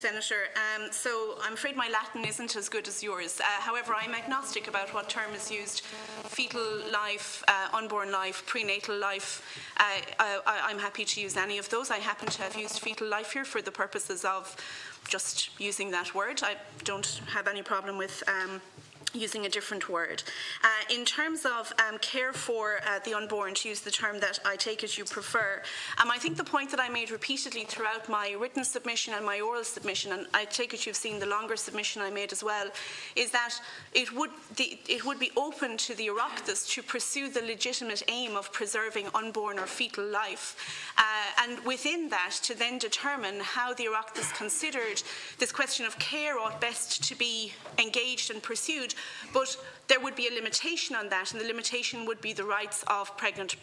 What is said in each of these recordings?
Senator, so I'm afraid my Latin isn't as good as yours. However, I'm agnostic about what term is used. Fetal life, unborn life, prenatal life. I'm happy to use any of those. I happen to have used fetal life here for the purposes of just using that word. I don't have any problem with using a different word. In terms of care for the unborn, to use the term that I take it you prefer, I think the point that I made repeatedly throughout my written submission and my oral submission, and I take it you've seen the longer submission I made as well, is that it would be open to the Oireachtas to pursue the legitimate aim of preserving unborn or fetal life, and within that to then determine how the Oireachtas considered this question of care ought best to be engaged and pursued. But there would be a limitation on that, and the limitation would be the rights of pregnant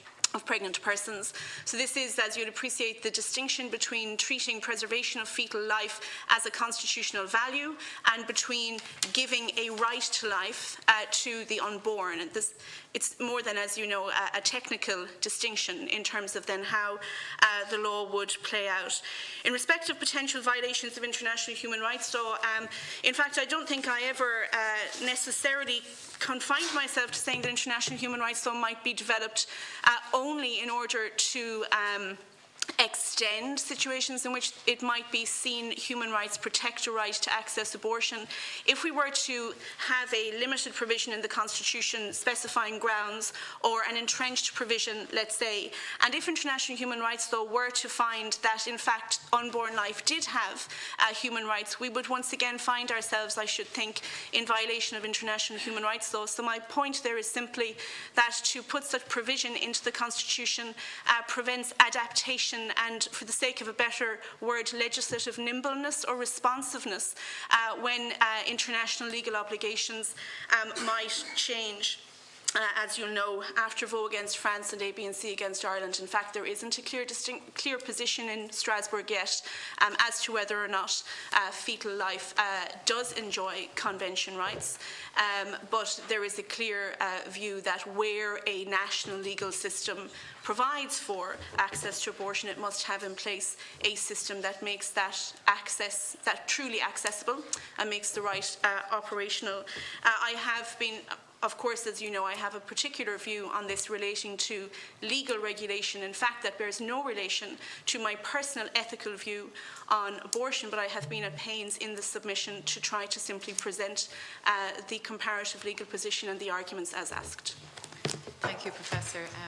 persons. So this is, as you'd appreciate, the distinction between treating preservation of fetal life as a constitutional value and between giving a right to life to the unborn. And this, it's more than, as you know, a technical distinction in terms of then how the law would play out. In respect of potential violations of international human rights law, in fact, I don't think I ever necessarily confined myself to saying that international human rights law might be developed only in order to extend situations in which it might be seen human rights protect a right to access abortion. If we were to have a limited provision in the Constitution specifying grounds, or an entrenched provision, let's say, and if international human rights law were to find that in fact unborn life did have human rights, we would once again find ourselves, I should think, in violation of international human rights law. So my point there is simply that to put such provision into the Constitution prevents adaptation and, for the sake of a better word, legislative nimbleness or responsiveness when international legal obligations might change. As you'll know, after Vaux against France and ABC against Ireland, in fact, there isn't a clear position in Strasbourg yet as to whether or not fetal life does enjoy convention rights. But there is a clear view that where a national legal system provides for access to abortion, it must have in place a system that makes that access truly accessible and makes the right operational. I have been, of course, as you know, I have a particular view on this relating to legal regulation, in fact, that bears no relation to my personal ethical view on abortion, but I have been at pains in the submission to try to simply present the comparative legal position and the arguments as asked. Thank you, Professor.